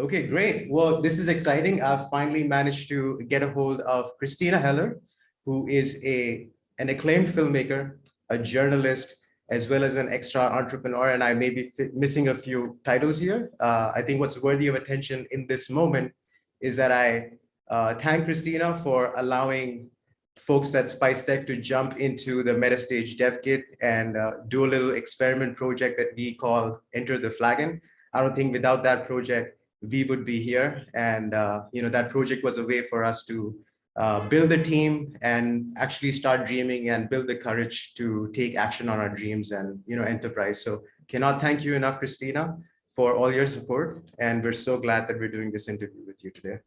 Okay, great. Well, this is exciting. I've finally managed to get a hold of Christina Heller, who is an acclaimed filmmaker, a journalist, as well as an extra entrepreneur. And I may be missing a few titles here. I think what's worthy of attention in this moment is that I thank Christina for allowing folks at SpiceTech to jump into the Metastage dev kit and do a little experiment project that we call Enter the Flagon. I don't think without that project, we would be here. And that project was a way for us to build a team and actually start dreaming and build the courage to take action on our dreams and enterprise. So cannot thank you enough, Christina, for all your support. And we're so glad that we're doing this interview with you today.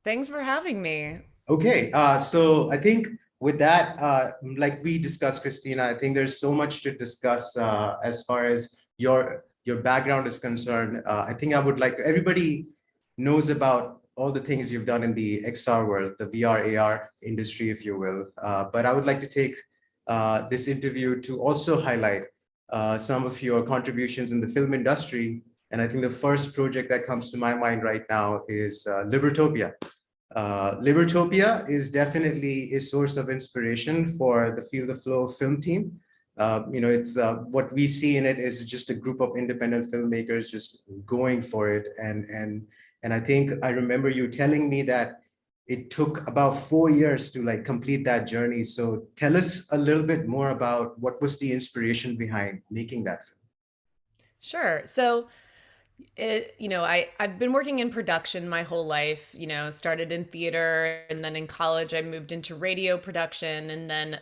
Thanks for having me. Okay, so I think with that, like we discussed, Christina, I think there's so much to discuss as far as your background is concerned. I think I would like to, everybody knows about all the things you've done in the XR world, the VR AR industry, if you will. But I would like to take this interview to also highlight some of your contributions in the film industry. And I think the first project that comes to my mind right now is Libertopia. Libertopia is definitely a source of inspiration for the Feel the Flow film team. It's what we see in it is just a group of independent filmmakers just going for it. And I think I remember you telling me that it took about 4 years to like complete that journey. So tell us a little bit more about what was the inspiration behind making that film. Sure. So, I've been working in production my whole life, started in theater, and then in college I moved into radio production, and then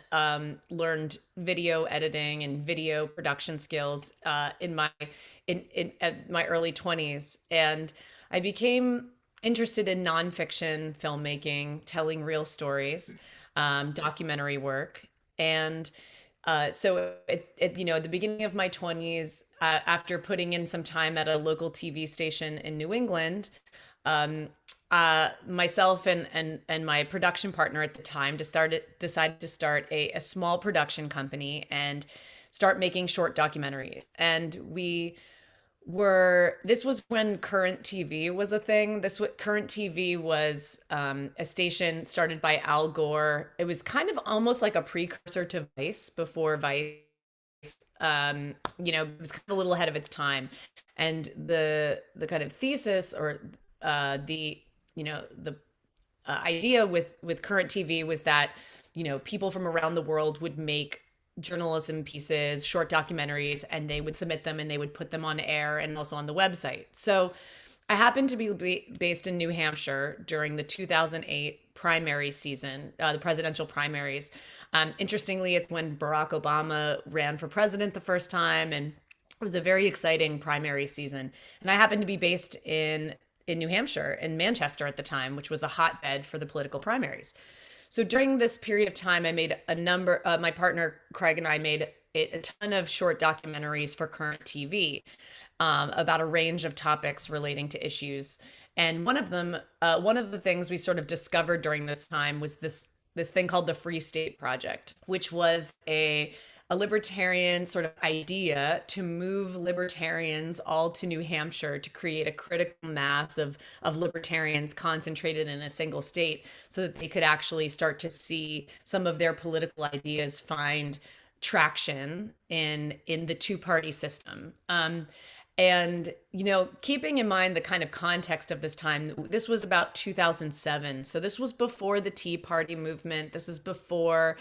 learned video editing and video production skills in at my early 20s. And I became interested in nonfiction filmmaking, telling real stories, documentary work. And so at the beginning of my 20s, after putting in some time at a local TV station in New England, myself and my production partner at the time decided to start a small production company and start making short documentaries. And this was when Current TV was a thing. Current TV was a station started by Al Gore. It was kind of almost like a precursor to Vice before Vice. It was kind of a little ahead of its time. And the kind of thesis or the idea with Current TV was that people from around the world would make journalism pieces, short documentaries, and they would submit them and they would put them on air and also on the website. So I happened to be based in New Hampshire during the 2008 primary season, the presidential primaries. Interestingly, it's when Barack Obama ran for president the first time, and it was a very exciting primary season. And I happened to be based in New Hampshire, in Manchester at the time, which was a hotbed for the political primaries. So during this period of time, I made my partner Craig and I made a ton of short documentaries for Current TV about a range of topics relating to issues. And one of the things we sort of discovered during this time was this thing called the Free State Project, which was a libertarian sort of idea to move libertarians all to New Hampshire to create a critical mass of libertarians concentrated in a single state so that they could actually start to see some of their political ideas find traction in the two-party system. And, keeping in mind the kind of context of this time, this was about 2007. So this was before the Tea Party movement. This is before,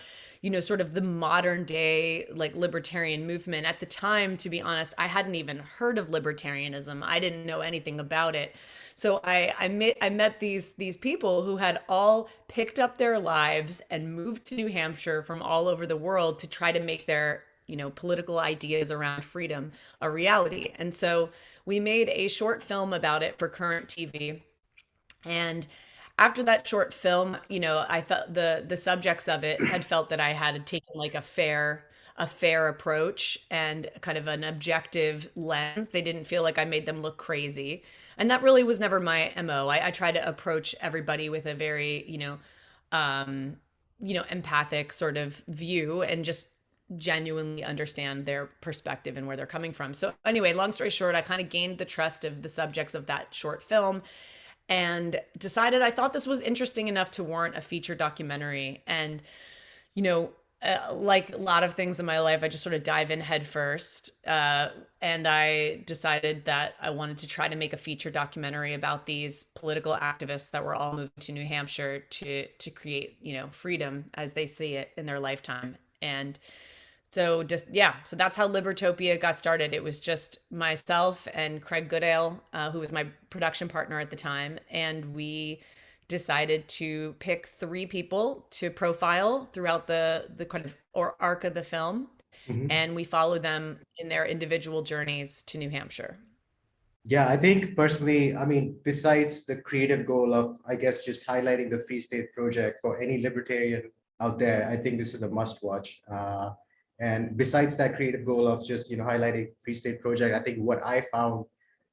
sort of the modern day, like libertarian movement. At the time, to be honest, I hadn't even heard of libertarianism. I didn't know anything about it. So I met these people who had all picked up their lives and moved to New Hampshire from all over the world to try to make their political ideas around freedom a reality. And so we made a short film about it for Current TV. And after that short film, I felt the subjects of it had felt that I had taken like a fair approach and kind of an objective lens. They didn't feel like I made them look crazy. And that really was never my MO. I try to approach everybody with a very, empathic sort of view and just genuinely understand their perspective and where they're coming from. So anyway, long story short, I kind of gained the trust of the subjects of that short film and decided I thought this was interesting enough to warrant a feature documentary. And you know, like a lot of things in my life, I just sort of dive in head first. And I decided that I wanted to try to make a feature documentary about these political activists that were all moving to New Hampshire to create, freedom as they see it in their lifetime. And so just yeah, so that's how Libertopia got started. It was just myself and Craig Goodale, who was my production partner at the time, and we decided to pick three people to profile throughout the kind of or arc of the film, Mhm. and we follow them in their individual journeys to New Hampshire. Yeah, I think personally, I mean, besides the creative goal of, I guess, just highlighting the Free State Project for any libertarian out there, I think this is a must watch. And besides that creative goal of just, highlighting Free State Project, I think what I found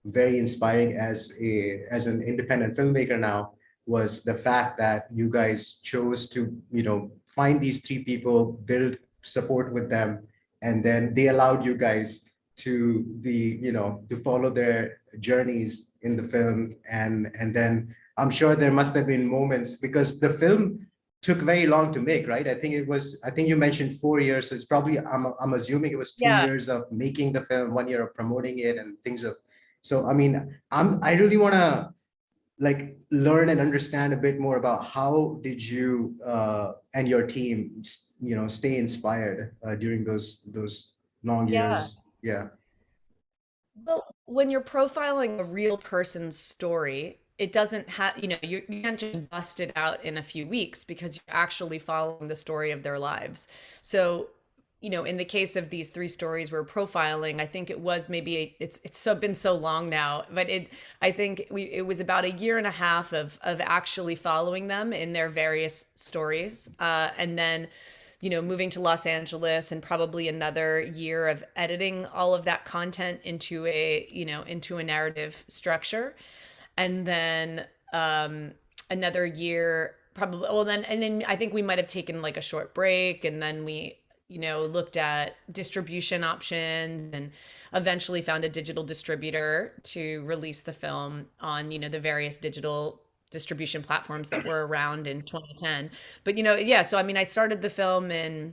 very inspiring as an independent filmmaker now was the fact that you guys chose to, find these three people, build support with them, and then they allowed you guys to follow their journeys in the film. And then I'm sure there must have been moments, because the film took very long to make, right? I think you mentioned 4 years, so it's probably, I'm assuming it was two Yeah. years of making the film, 1 year of promoting it and things of. So I mean, I really want to like learn and understand a bit more about how did you and your team stay inspired during those long Yeah. years. Yeah. Well, when you're profiling a real person's story, it doesn't have, you can't just bust it out in a few weeks because you're actually following the story of their lives. So, in the case of these three stories we're profiling, I think it was maybe it's so been so long now, but I think it was about a year and a half of actually following them in their various stories, and then moving to Los Angeles and probably another year of editing all of that content into a narrative structure. And then another year probably, well then, and then I think we might have taken like a short break, and then we, looked at distribution options and eventually found a digital distributor to release the film on, the various digital distribution platforms that were around in 2010. But yeah, so I mean, I started the film in,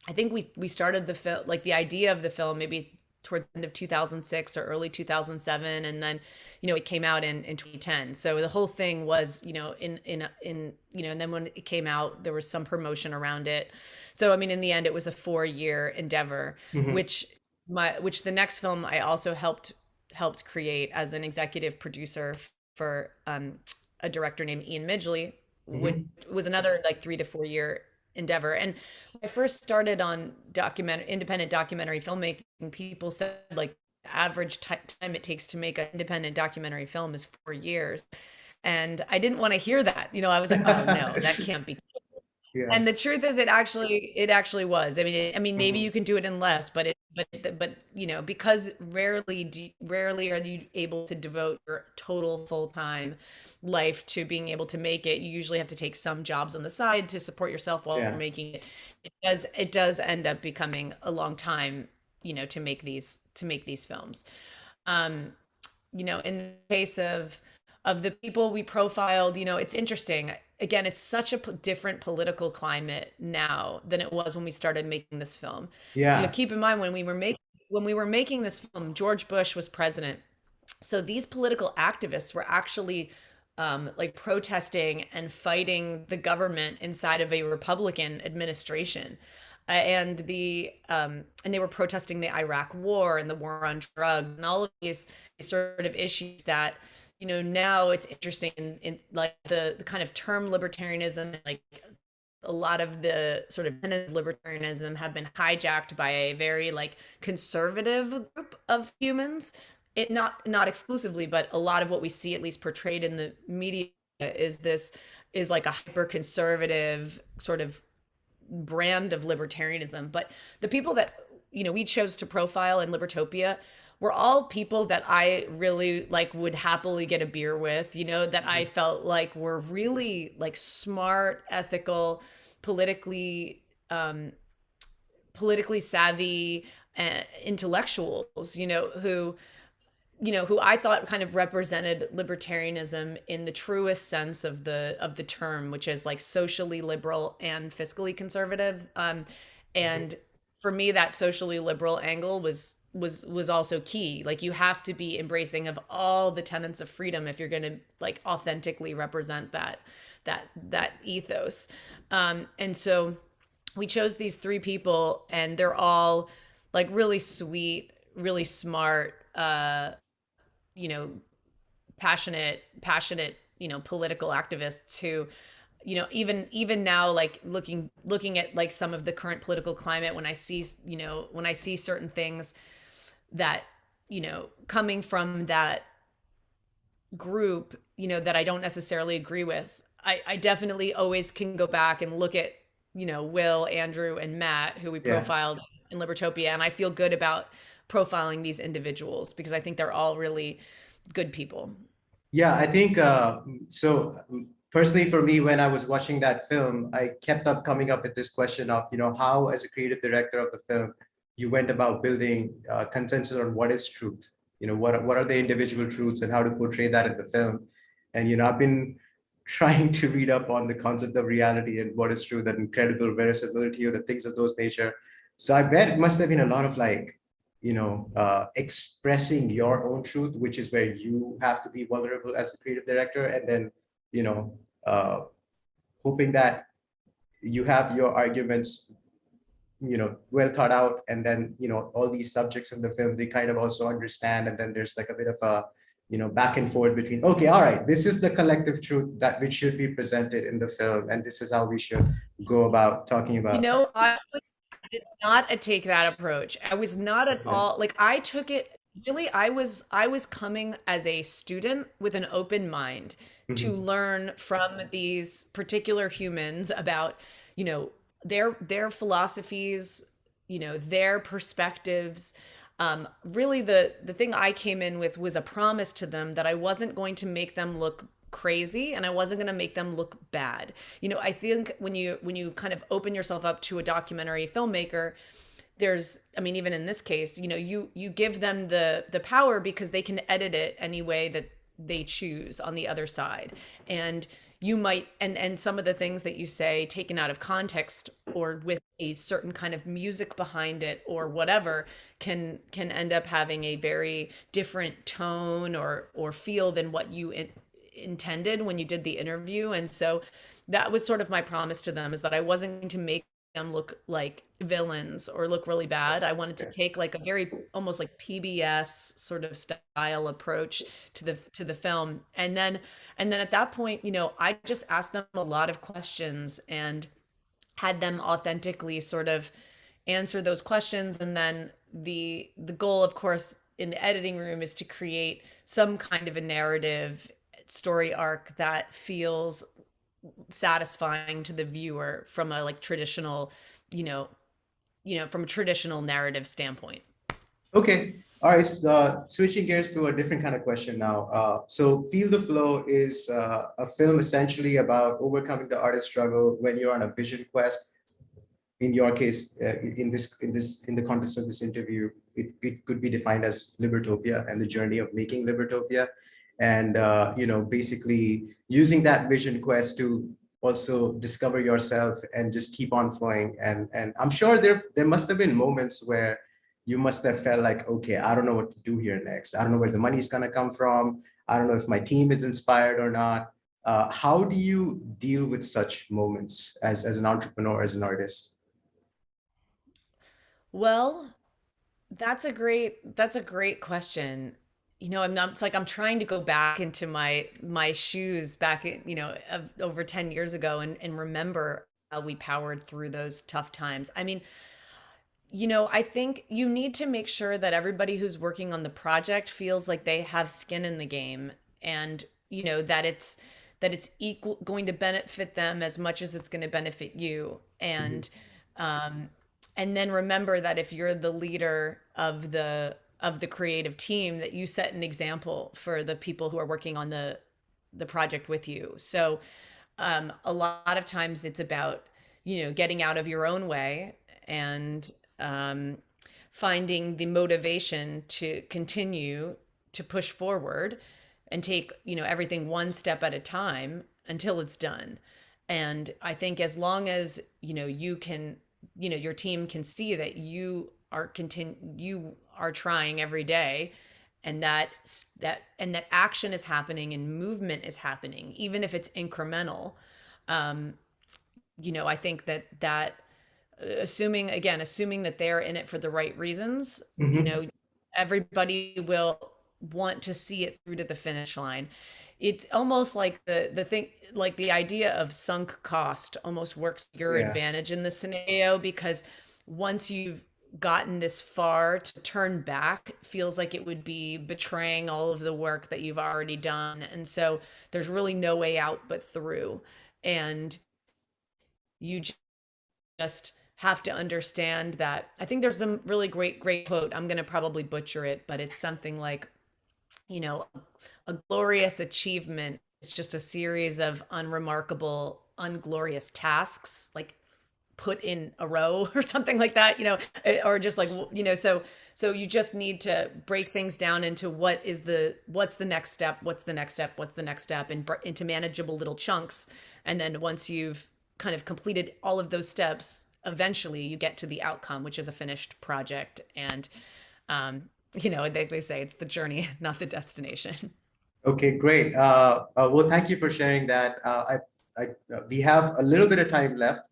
I think we started the film, like the idea of the film maybe towards the end of 2006 or early 2007, and then it came out in 2010. So the whole thing was and then when it came out there was some promotion around it. So I mean, in the end it was a 4-year endeavor, Mhm. which the next film I also helped create as an executive producer for a director named Ian Midgley, which Mhm. was another like 3 to 4 year endeavor. And when I first started on independent documentary filmmaking, people said like average time it takes to make an independent documentary film is 4 years. And I didn't want to hear that. I was like, oh no, that can't be. Yeah. And the truth is, it actually was. I mean, maybe Mhm. you can do it in less, but because rarely are you able to devote your total full time life to being able to make it. You usually have to take some jobs on the side to support yourself while you're Yeah. making it. It does end up becoming a long time, to make these films. Um, in the case of the people we profiled, it's interesting. Again, it's such a different political climate now than it was when we started making this film. Yeah. Keep in mind when we were making this film, George Bush was president. So these political activists were actually like protesting and fighting the government inside of a Republican administration. And they were protesting the Iraq War and the war on drugs and all of these sort of issues that now it's interesting in like the kind of term libertarianism, like a lot of the sort of tenets of libertarianism have been hijacked by a very like conservative group of humans. It not exclusively, but a lot of what we see at least portrayed in the media is like a hyper conservative sort of brand of libertarianism. But the people that we chose to profile in Libertopia were all people that I really like would happily get a beer with, that I felt like were really like smart, ethical, politically politically savvy intellectuals, who I thought kind of represented libertarianism in the truest sense of the term, which is like socially liberal and fiscally conservative. And for me, that socially liberal angle was also key. Like you have to be embracing of all the tenets of freedom if you're going to like authentically represent that ethos. And so we chose these three people, and they're all like really sweet, really smart, you know, passionate, political activists who, even now, like looking at like some of the current political climate, when I see certain things that, coming from that group, that I don't necessarily agree with, I definitely always can go back and look at, Will, Andrew, and Matt, who we Yeah. profiled in Libertopia, and I feel good about profiling these individuals because I think they're all really good people. Yeah, I think so. Personally, for me, when I was watching that film, I kept up coming up with this question of, how, as a creative director of the film, you went about building consensus on what is truth. What are the individual truths and how to portray that in the film. And I've been trying to read up on the concept of reality and what is true, that incredible verisimilitude and things of those nature. So I bet it must have been a lot of like expressing your own truth, which is where you have to be vulnerable as the creative director, and then, you know, uh, hoping that you have your arguments, well thought out, and then, all these subjects in the film, they kind of also understand, and then there's like a bit of a, back and forth between, okay, all right, this is the collective truth that which should be presented in the film, and this is how we should go about talking about. Honestly, I did not take that approach. I was not at Okay. all like I took it really I was coming as a student with an open mind to Mhm. learn from these particular humans about, you know, their philosophies, their perspectives. Really the thing I came in with was a promise to them that I wasn't going to make them look crazy and I wasn't going to make them look bad. I think when you kind of open yourself up to a documentary filmmaker, even in this case, you give them the power because they can edit it any way that they choose on the other side. And you might, and some of the things that you say taken out of context or with a certain kind of music behind it or whatever can end up having a very different tone or feel than what you intended when you did the interview. And so that was sort of my promise to them, is that I wasn't going to make them look like villains or look really bad. I wanted to take like a very almost like PBS sort of style approach to the film. And then at that point, I just asked them a lot of questions and had them authentically sort of answer those questions. And then the goal, of course, in the editing room is to create some kind of a narrative story arc that feels satisfying to the viewer from a like traditional, you know, from a traditional narrative standpoint. Okay. All right. Switching gears to a different kind of question now. So, Feel the Flow is a film essentially about overcoming the artist struggle when you're on a vision quest. In your case, in the context of this interview, it could be defined as Libertopia and the journey of making Libertopia, and basically using that vision quest to also discover yourself and just keep on flowing. And I'm sure there must have been moments where you must have felt like, okay, I don't know what to do here next. I don't know where the money is gonna come from. I don't know if my team is inspired or not. How do you deal with such moments as an entrepreneur, as an artist? Well, that's a great question. I'm not, it's like I'm trying to go back into my shoes back in, of over 10 years ago and remember how we powered through those tough times. I think you need to make sure that everybody who's working on the project feels like they have skin in the game, and that it's equal going to benefit them as much as it's going to benefit you. Mhm. Um and then remember that if you're the leader of the creative team, that you set an example for the people who are working on the project with you. So a lot of times it's about, getting out of your own way and um, finding the motivation to continue to push forward and take, everything one step at a time until it's done. And I think as long as, you can, your team can see that you are trying every day, and that action is happening and movement is happening, even if it's incremental. um I think that assuming that they're in it for the right reasons, Mhm. everybody will want to see it through to the finish line. It's almost like the thing, like the idea of sunk cost almost works to your Yeah. advantage in this scenario, because once you've gotten this far, to turn back feels like it would be betraying all of the work that you've already done. And so there's really no way out but through. And you just have to understand that. I think there's some really great quote. I'm going to probably butcher it, but it's something like, you know, a glorious achievement is just a series of unremarkable, unglorious tasks, like put in a row or something like that, or just like, so you just need to break things down into what's the next step, what's the next step, and into manageable little chunks. And then once you've kind of completed all of those steps, eventually you get to the outcome, which is a finished project. And they say it's the journey, not the destination. Okay, great. Well, thank you for sharing that. We have a little bit of time left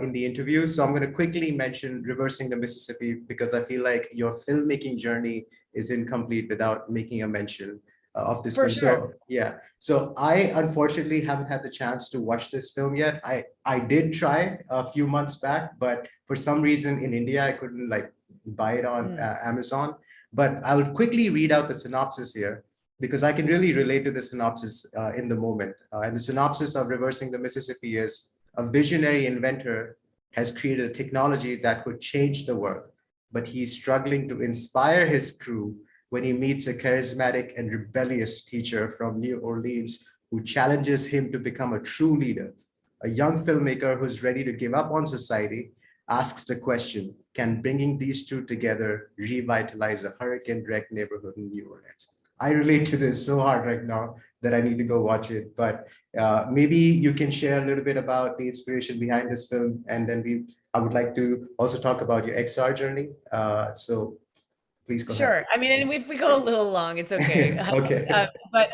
in the interview, so I'm going to quickly mention Reversing the Mississippi because I feel like your filmmaking journey is incomplete without making a mention of this For film. sure. So yeah, so I unfortunately haven't had the chance to watch this film yet. I did try a few months back, but for some reason in India I couldn't like buy it on Mm. Amazon. But I'll quickly read out the synopsis here because I can really relate to the synopsis in the moment. And the synopsis of Reversing the Mississippi is a visionary inventor has created a technology that could change the world, but he's struggling to inspire his crew when he meets a charismatic and rebellious teacher from New Orleans who challenges him to become a true leader. A young filmmaker who's ready to give up on society asks the question, can bringing these two together revitalize a hurricane-wrecked neighborhood in New Orleans? I relate to this so hard right now that I need to go watch it. But maybe you can share a little bit about the inspiration behind this film, and then I would like to also talk about your XR journey. So please go ahead. Sure. I mean, and if we go a little long, it's okay. Okay. But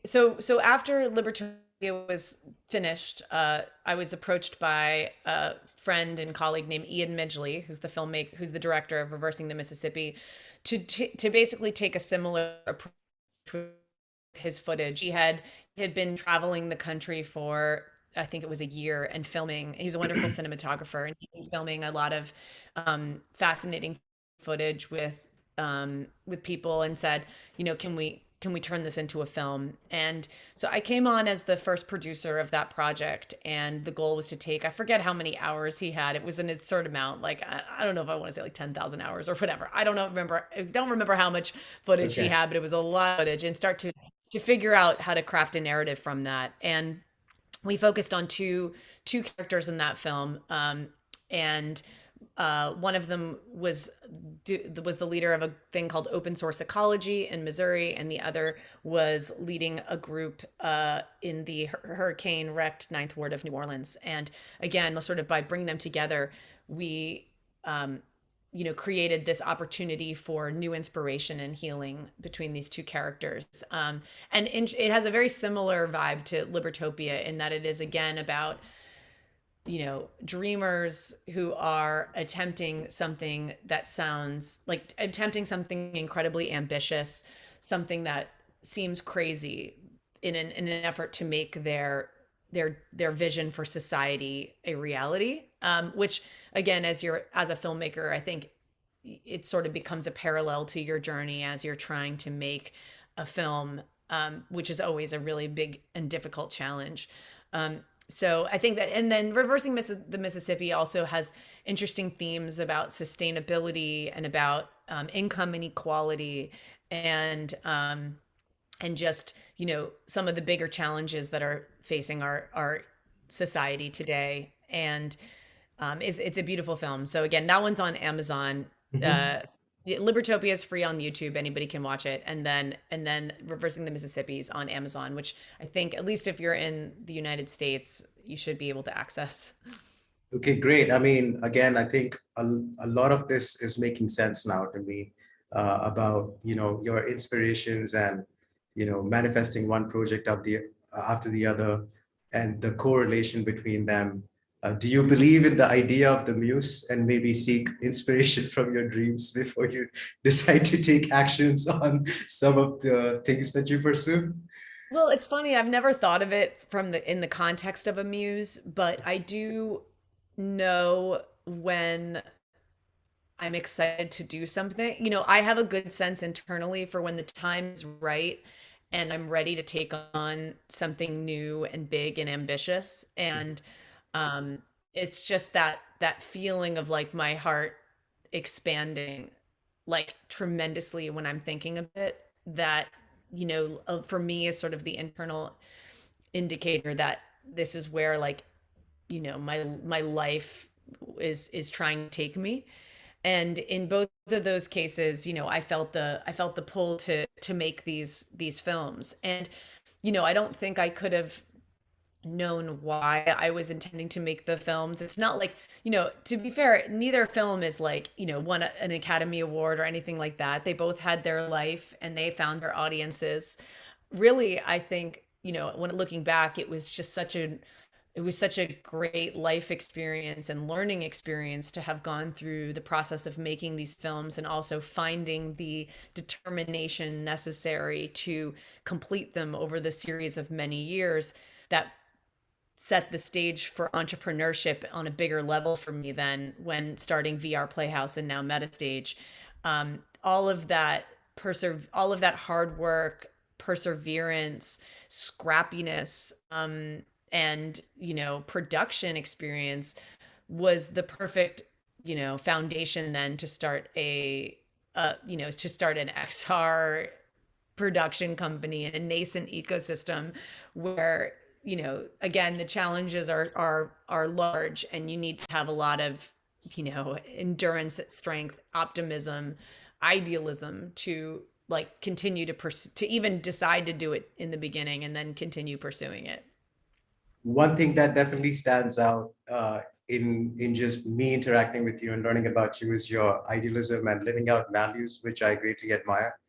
so after Libertalia was finished, I was approached by a friend and colleague named Ian Midgley, who's the director of Reversing the Mississippi, to basically take a similar approach with his footage. He had been traveling the country for, I think it was a year, and filming. He was a wonderful cinematographer, and he'd been filming a lot of fascinating footage with people, and said, can we turn this into a film? And so I came on as the first producer of that project, and the goal was to take, I forget how many hours he had. It was an absurd amount. Like, I don't know if I want to say like 10,000 hours or whatever. I don't remember how much footage he Okay. had, but it was a lot of footage, and start to figure out how to craft a narrative from that. And we focused on two characters in that film, and one of them was the leader of a thing called Open Source Ecology in Missouri, and the other was leading a group in the hurricane wrecked Ninth Ward of New Orleans. And again, sort of by bringing them together, we created this opportunity for new inspiration and healing between these two characters. It has a very similar vibe to Libertopia in that it is again about dreamers who are attempting something incredibly ambitious, something that seems crazy, in an effort to make their vision for society a reality. Which again, as a filmmaker, I think it sort of becomes a parallel to your journey as you're trying to make a film, which is always a really big and difficult challenge. So I think that, and then Reversing the Mississippi also has interesting themes about sustainability and about income inequality, and just some of the bigger challenges that are facing our society today. And Is it's a beautiful film. So again, that one's on Amazon. Mhm. Uh, Libertopia is free on YouTube. Anybody can watch it. And then Reversing the Mississippi's on Amazon, which I think at least if you're in the United States, you should be able to access. Okay, great. I mean, again, I think a lot of this is making sense now to me, about, your inspirations and, manifesting one project after the other, and the correlation between them. Do you believe in the idea of the muse and maybe seek inspiration from your dreams before you decide to take actions on some of the things that you pursue? Well, it's funny. I've never thought of it from the in the context of a muse, but I do know when I'm excited to do something. I have a good sense internally for when the time is right and I'm ready to take on something new and big and ambitious. And um, it's just that feeling of like my heart expanding like tremendously when I'm thinking of it. That for me is sort of the internal indicator that this is where like my life is trying to take me. And in both of those cases, I felt the pull to make these films. And I don't think I could have known why I was intending to make the films. It's not like, to be fair, neither film is like, won an Academy Award or anything like that. They both had their life and they found their audiences. Really, I think, when looking back, it was such a great life experience and learning experience to have gone through the process of making these films and also finding the determination necessary to complete them over the series of many years that set the stage for entrepreneurship on a bigger level for me than when starting VR Playhouse and now Metastage. All of that hard work, perseverance, scrappiness, and production experience was the perfect foundation then to start an XR production company in a nascent ecosystem where again the challenges are large and you need to have a lot of endurance, strength, optimism, idealism to like continue to pursue, to even decide to do it in the beginning and then continue pursuing it. One thing that definitely stands out, in just me interacting with you and learning about you is your idealism and living out values, which I greatly admire.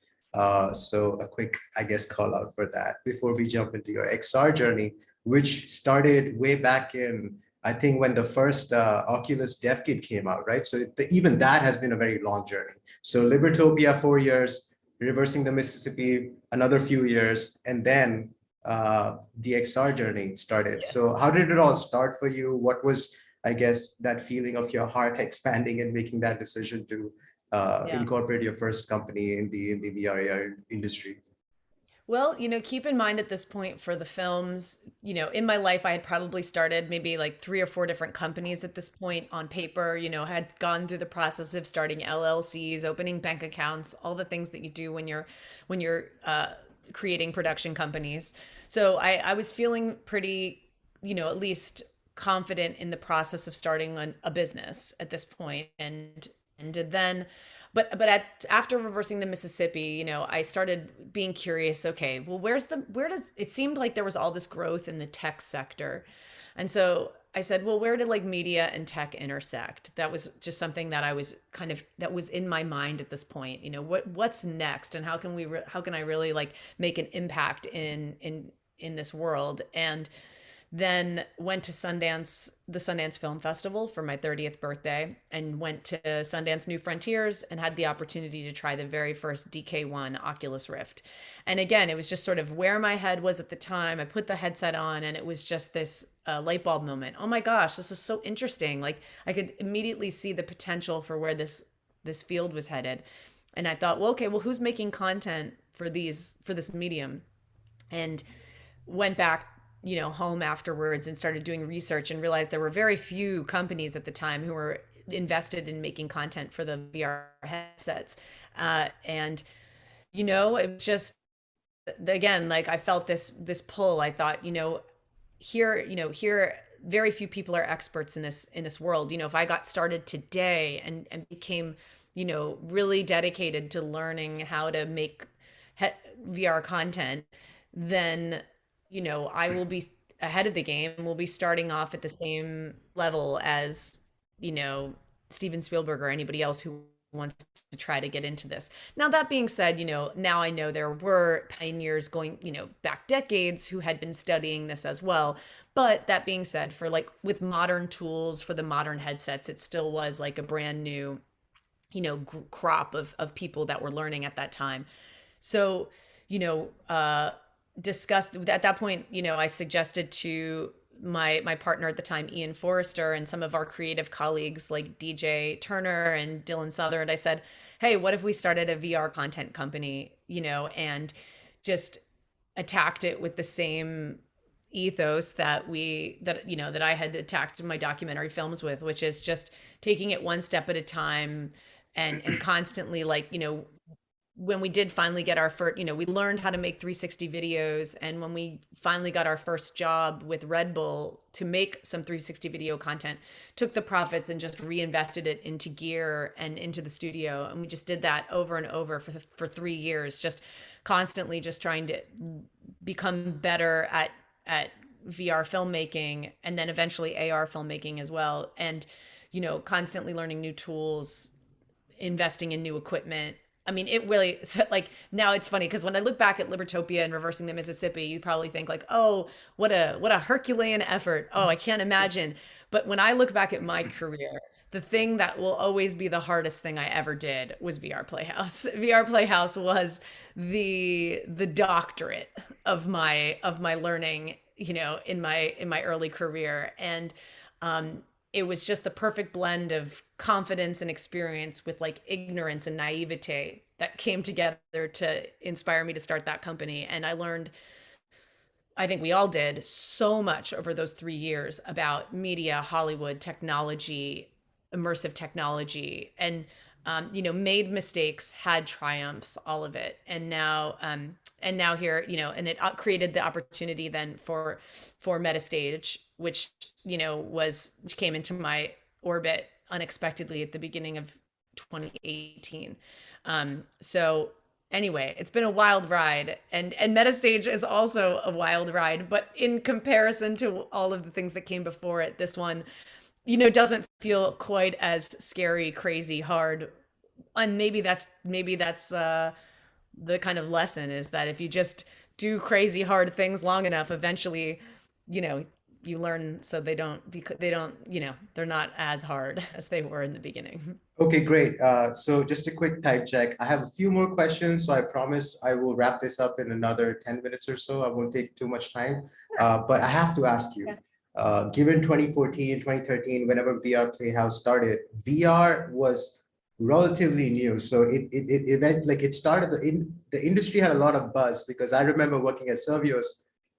So a quick, I guess, call out for that before we jump into your XR journey, which started way back in, I think, when the first Oculus Dev Kit came out, right? So even that has been a very long journey. So Libertopia, 4 years, Reversing the Mississippi, another few years, and then the XR journey started. Yeah. So how did it all start for you? What was, I guess, that feeling of your heart expanding and making that decision to Yeah. incorporate your first company in the VR AR industry? Well, keep in mind at this point for the films, in my life, I had probably started maybe like three or four different companies at this point on paper, had gone through the process of starting LLCs, opening bank accounts, all the things that you do when you're creating production companies. So I was feeling pretty, at least confident in the process of starting a business at this point. And then after Reversing the Mississippi, I started being curious. Okay, well, where does it seemed like there was all this growth in the tech sector, and so I said, well, where did like media and tech intersect? That was just something that I was that was in my mind at this point. What's next, and how can I really like make an impact in this world? And then went to the Sundance Film Festival for my 30th birthday, and went to Sundance New Frontiers and had the opportunity to try the very first DK1 Oculus Rift. And again, it was just sort of where my head was at the time. I put the headset on and it was just this light bulb moment. Oh my gosh, this is so interesting. Like I could immediately see the potential for where this field was headed. And I thought, well, okay, well, who's making content for this medium? And went back home afterwards and started doing research and realized there were very few companies at the time who were invested in making content for the VR headsets. And it was just, again, like I felt this pull. I thought, here very few people are experts in this world. If I got started today and became, really dedicated to learning how to make VR content, then, I will be ahead of the game. We'll be starting off at the same level as, you know, Steven Spielberg or anybody else who wants to try to get into this. Now, that being said, now I know there were pioneers going, back decades who had been studying this as well. But that being said, for like with modern tools, for the modern headsets, it still was like a brand new, crop of people that were learning at that time. So, you know, uh, discussed at that point, I suggested to my partner at the time, Ian Forrester, and some of our creative colleagues like DJ Turner and Dylan Southern. I said, hey, what if we started a VR content company, and just attacked it with the same ethos that I had attacked my documentary films with, which is just taking it one step at a time, and constantly, like, when we did finally get our first, we learned how to make 360 videos. And when we finally got our first job with Red Bull to make some 360 video content, took the profits and just reinvested it into gear and into the studio. And we just did that over and over for 3 years, just constantly just trying to become better at VR filmmaking, and then eventually AR filmmaking as well. And, constantly learning new tools, investing in new equipment. I mean, it really, like, now it's funny because when I look back at Libertopia and Reversing the Mississippi, you probably think like, oh, what a Herculean effort. Oh, I can't imagine. But when I look back at my career, the thing that will always be the hardest thing I ever did was VR Playhouse. VR Playhouse was the doctorate of my learning, in my early career. And it was just the perfect blend of confidence and experience with like ignorance and naivete that came together to inspire me to start that company. And I learned, I think we all did, so much over those 3 years about media, Hollywood, technology, immersive technology, and made mistakes, had triumphs, all of it. And now here, and it created the opportunity then for Metastage, which which came into my orbit unexpectedly at the beginning of 2018. So anyway, it's been a wild ride, and Metastage is also a wild ride, but in comparison to all of the things that came before it, this one, doesn't feel quite as scary, crazy, hard. And maybe that's the kind of lesson, is that if you just do crazy hard things long enough, eventually, you learn, so they're not as hard as they were in the beginning. Okay, great. So just a quick time check. I have a few more questions, so I promise I will wrap this up in another 10 minutes or so. I won't take too much time. But I have to ask you, Yeah. given 2014, 2013, whenever VR Playhouse started, VR was relatively new. So it started, the industry had a lot of buzz, because I remember working at Servios,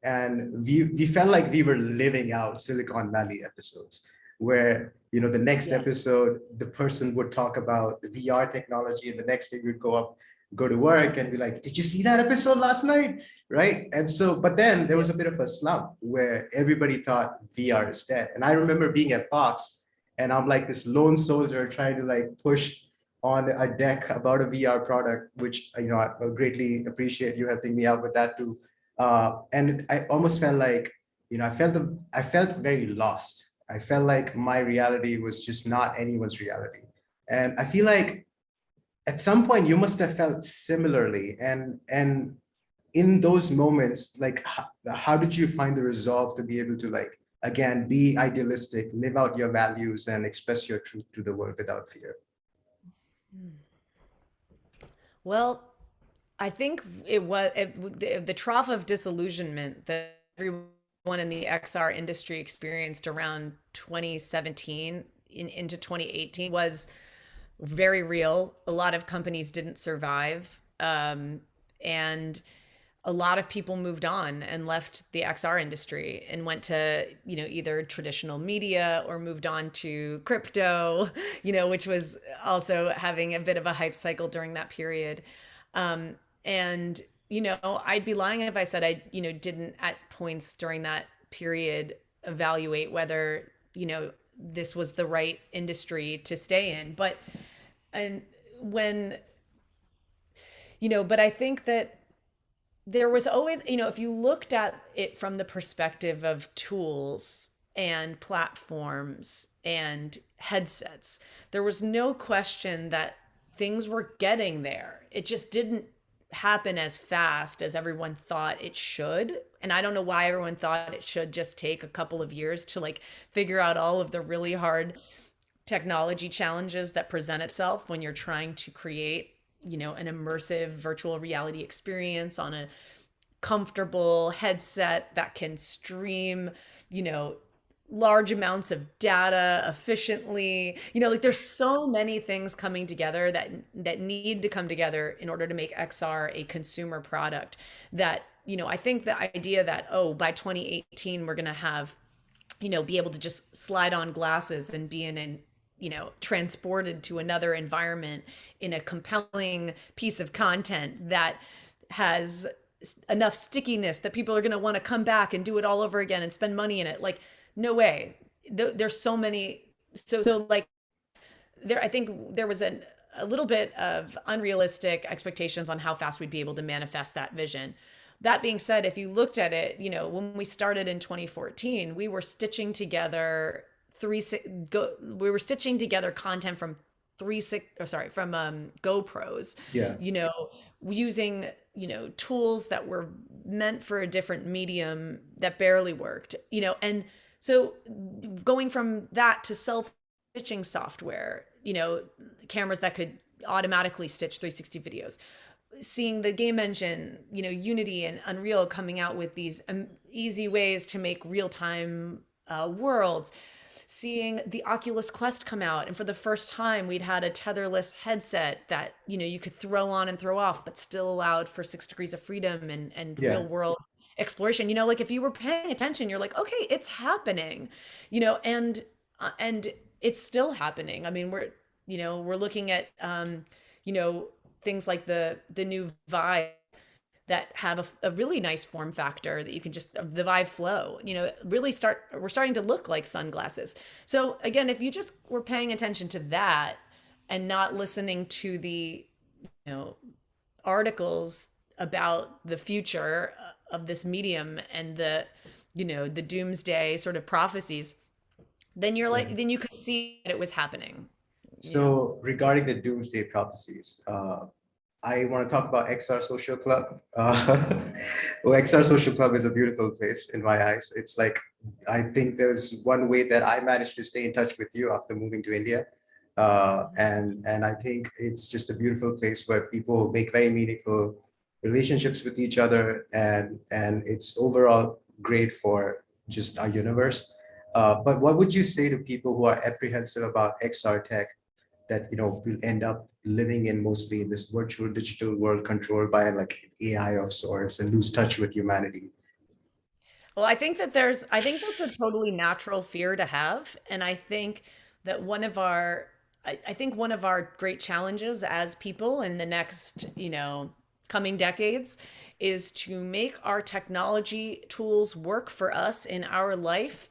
and we felt like we were living out Silicon Valley episodes, where the next Yes. episode the person would talk about the VR technology, and the next day we'd go to work and be like, did you see that episode last night? Right. And so, but then there was a bit of a slump where everybody thought VR is dead. And I remember being at Fox, and I'm like this lone soldier trying to like push on a deck about a VR product, which I greatly appreciate you helping me out with that too. And I almost felt like, I felt very lost. I felt like my reality was just not anyone's reality. And I feel like at some point you must have felt similarly. And in those moments, like, how did you find the resolve to be able to, like, again, be idealistic, live out your values, and express your truth to the world without fear? Well, I think the trough of disillusionment that everyone in the XR industry experienced around 2017 into 2018 was very real. A lot of companies didn't survive, and a lot of people moved on and left the XR industry and went to, either traditional media or moved on to crypto, which was also having a bit of a hype cycle during that period. And I'd be lying if I said I, didn't at points during that period evaluate whether, this was the right industry to stay in. And when, but I think that there was always, if you looked at it from the perspective of tools and platforms and headsets, there was no question that things were getting there. It just didn't happen as fast as everyone thought it should. And I don't know why everyone thought it should just take a couple of years to like figure out all of the really hard technology challenges that present itself when you're trying to create, an immersive virtual reality experience on a comfortable headset that can stream, large amounts of data efficiently. Like there's so many things coming together that need to come together in order to make XR a consumer product that, I think the idea that, oh, by 2018 we're going to have, be able to just slide on glasses and be in an, transported to another environment in a compelling piece of content that has enough stickiness that people are going to want to come back and do it all over again and spend money in it. Like, no way. There's so many. So like there, I think there was a little bit of unrealistic expectations on how fast we'd be able to manifest that vision. That being said, if you looked at it, when we started in 2014, we were stitching together content from GoPros, Yeah. using, tools that were meant for a different medium that barely worked, and so going from that to self-stitching software, cameras that could automatically stitch 360 videos, seeing the game engine, Unity and Unreal coming out with these easy ways to make real-time worlds, seeing the Oculus Quest come out, and for the first time we'd had a tetherless headset that you could throw on and throw off but still allowed for 6 degrees of freedom and Yeah. real world exploration. Like if you were paying attention, you're like, okay, it's happening, and it's still happening. I mean, we're looking at things like the new Vive that have a really nice form factor that you can just, the Vive Flow, we're starting to look like sunglasses. So again, if you just were paying attention to that and not listening to the, articles about the future of this medium and the doomsday sort of prophecies, then Yeah. then you could see that it was happening. So regarding the doomsday prophecies, I want to talk about XR Social Club. Well, XR Social Club is a beautiful place in my eyes. It's like, I think there's one way that I managed to stay in touch with you after moving to India. And I think it's just a beautiful place where people make very meaningful relationships with each other, and it's overall great for just our universe. But what would you say to people who are apprehensive about XR tech that will end up living in mostly in this virtual digital world controlled by like AI of sorts and lose touch with humanity? Well, I think that's a totally natural fear to have. And I think that I think one of our great challenges as people in the next, coming decades is to make our technology tools work for us in our life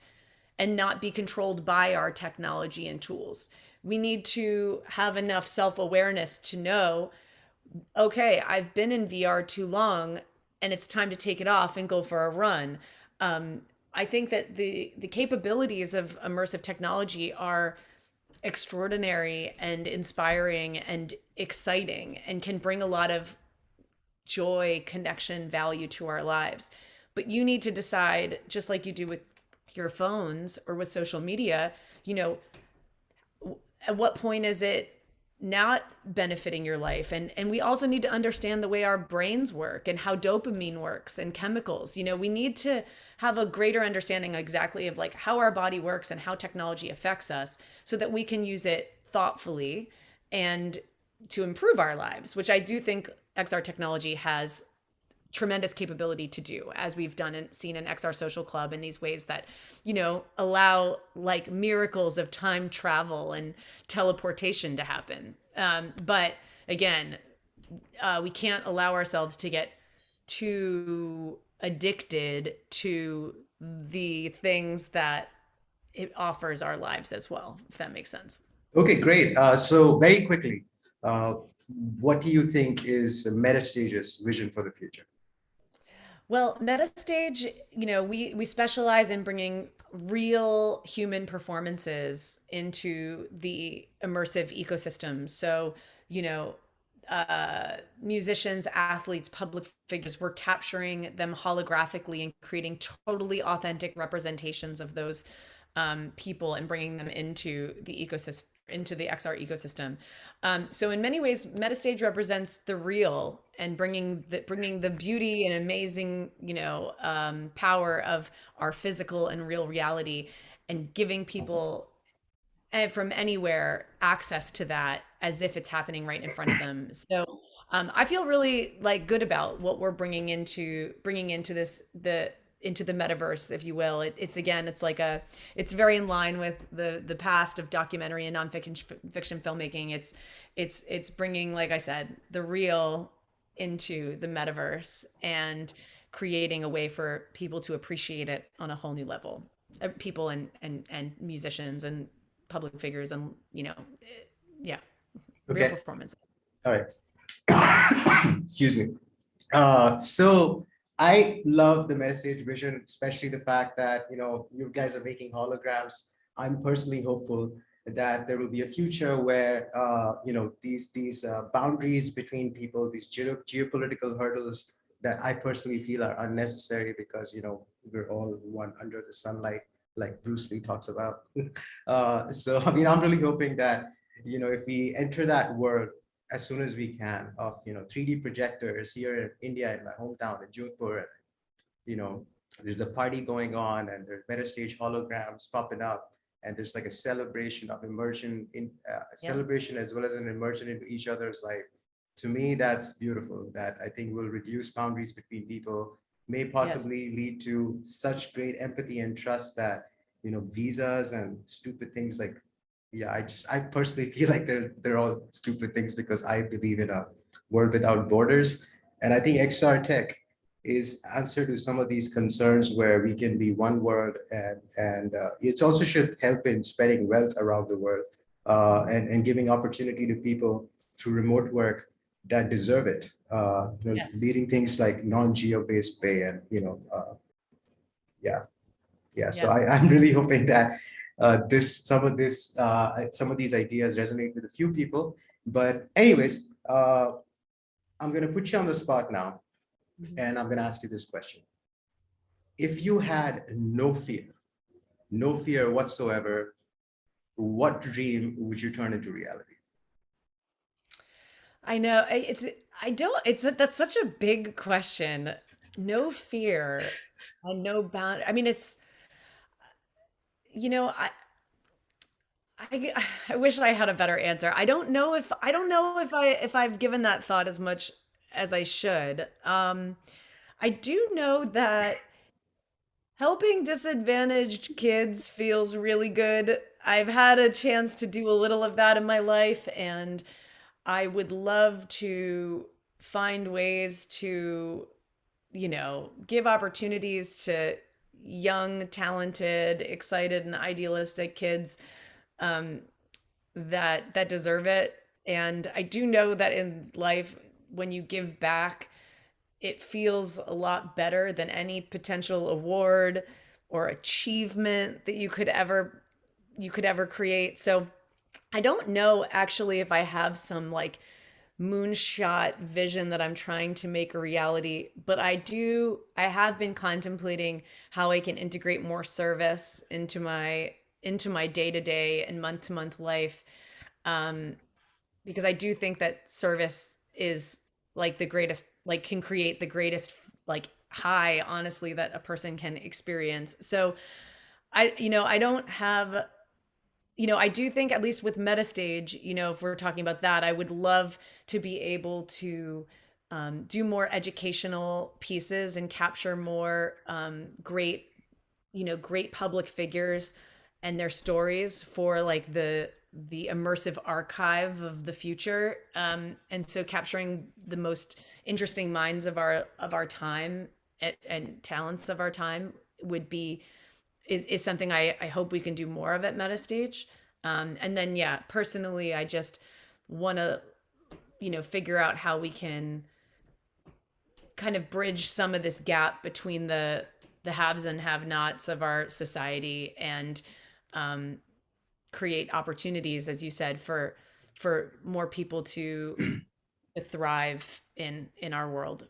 and not be controlled by our technology and tools. We need to have enough self-awareness to know, okay, I've been in VR too long and it's time to take it off and go for a run. I think that the capabilities of immersive technology are extraordinary and inspiring and exciting and can bring a lot of joy, connection, value to our lives. But you need to decide, just like you do with your phones or with social media, at what point is it not benefiting your life? And we also need to understand the way our brains work and how dopamine works and chemicals. We need to have a greater understanding exactly of like how our body works and how technology affects us so that we can use it thoughtfully and to improve our lives, which I do think XR technology has tremendous capability to do, as we've done and seen in XR Social Club, in these ways that allow like miracles of time travel and teleportation to happen. But again, we can't allow ourselves to get too addicted to the things that it offers our lives as well, if that makes sense. Okay, great. So very quickly, uh, what do you think is Metastage's vision for the future? Well, Metastage, we specialize in bringing real human performances into the immersive ecosystem. So, you know, musicians, athletes, public figures, we're capturing them holographically and creating totally authentic representations of those people and bringing them into the ecosystem, into the XR ecosystem. So in many ways, Metastage represents the real and bringing the beauty and amazing, power of our physical and real reality, and giving people from anywhere access to that as if it's happening right in front of them. So I feel really like good about what we're bringing into the metaverse, if you will. It's again, it's very in line with the past of documentary and nonfiction fiction filmmaking. It's bringing, like I said, the real into the metaverse and creating a way for people to appreciate it on a whole new level. People and musicians and public figures and yeah, real Okay, performance. all right. Excuse me. So I love the Metastage vision, especially the fact that you guys are making holograms. I'm personally hopeful that there will be a future where these boundaries between people, these geopolitical hurdles that I personally feel are unnecessary because we're all one under the sunlight, like Bruce Lee talks about. So I mean, I'm really hoping that if we enter that world as soon as we can of 3D projectors here in India, in my hometown in Jodhpur, you know there's a party going on and there's Metastage holograms popping up, and there's like a celebration of immersion in a Yeah. celebration as well as an immersion into each other's life. To me, that's beautiful. That I think will reduce boundaries between people, may Yes. possibly lead to such great empathy and trust that visas and stupid things like, yeah, I personally feel like they're all stupid things because I believe in a world without borders. And I think XR tech is answer to some of these concerns where we can be one world, and it also should help in spreading wealth around the world, and giving opportunity to people through remote work that deserve it, Yeah. leading things like non-geo based pay, and yeah. Yeah, so Yeah. I'm really hoping that some of these ideas resonate with a few people. But anyways, I'm going to put you on the spot now, Mhm. and I'm going to ask you this question. If you had no fear whatsoever, what dream would you turn into reality? I know I don't that's such a big question. No fear and no bound. I mean, it's you know, I wish I had a better answer. I don't know if I've given that thought as much as I should. I do know that helping disadvantaged kids feels really good. I've had a chance to do a little of that in my life, and I would love to find ways to, give opportunities to young, talented, excited, and idealistic kids um, that deserve it. And I do know that in life, when you give back, it feels a lot better than any potential award or achievement that you could ever create. So I don't know actually if I have some like moonshot vision that I'm trying to make a reality, but I have been contemplating how I can integrate more service into my day-to-day and month-to-month life. Um, because I do think that service is like the greatest, like can create the greatest like high, honestly, that a person can experience. So I don't have, I do think at least with Metastage, if we're talking about that, I would love to be able to do more educational pieces and capture more great public figures and their stories for like the immersive archive of the future. And so capturing the most interesting minds of our time and talents of our time. would be is something I hope we can do more of at Metastage. And then yeah, personally, I just want to figure out how we can kind of bridge some of this gap between the haves and have-nots of our society, and um, create opportunities, as you said, for more people to thrive in our world.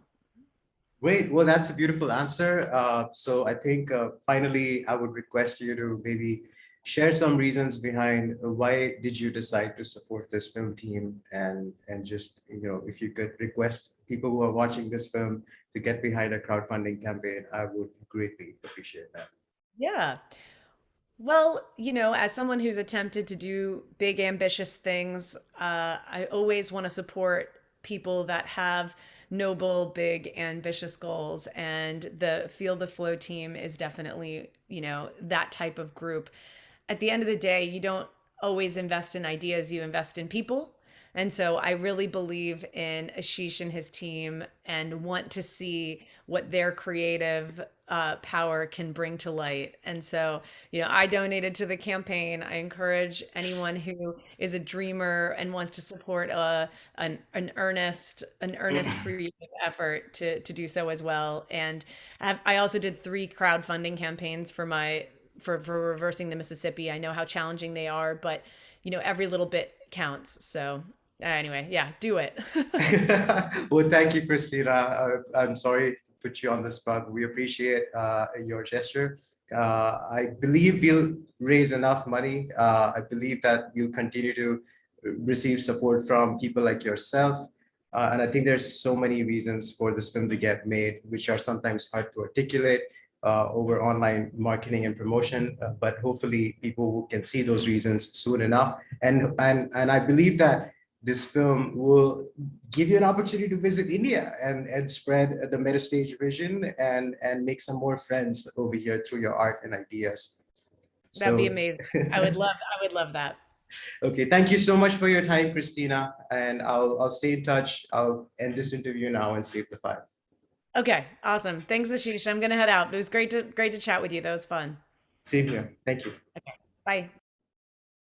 Great. Well, that's a beautiful answer. So I think finally, I would request you to maybe share some reasons behind why did you decide to support this film team, and just if you could request people who are watching this film to get behind a crowdfunding campaign, I would greatly appreciate that. Yeah. Well, as someone who's attempted to do big, ambitious things, I always want to support people that have noble, big, ambitious goals. And the Feel the Flow team is definitely, that type of group. At the end of the day, you don't always invest in ideas, you invest in people. And so I really believe in Ashish and his team and want to see what their creative power can bring to light. And so, I donated to the campaign. I encourage anyone who is a dreamer and wants to support an earnest creative effort to do so as well. And I also did 3 crowdfunding campaigns for reversing the Mississippi. I know how challenging they are, but every little bit counts. So anyway, yeah, do it. Well, thank you, Christina. I'm sorry to put you on the spot. We appreciate your gesture. I believe we'll raise enough money. I believe that we'll continue to receive support from people like yourself. And I think there's so many reasons for this film to get made, which are sometimes hard to articulate over online marketing and promotion. But hopefully people can see those reasons soon enough. And I believe that this film will give you an opportunity to visit India and spread the Metastage vision and make some more friends over here through your art and ideas. That'd be So, amazing. I would love that. okay, thank you so much for your time, Christina. And I'll stay in touch. I'll end this interview now and save the file. Okay, awesome. Thanks, Ashish. I'm gonna head out. It was great to chat with you. That was fun. Same here. Thank you. Bye.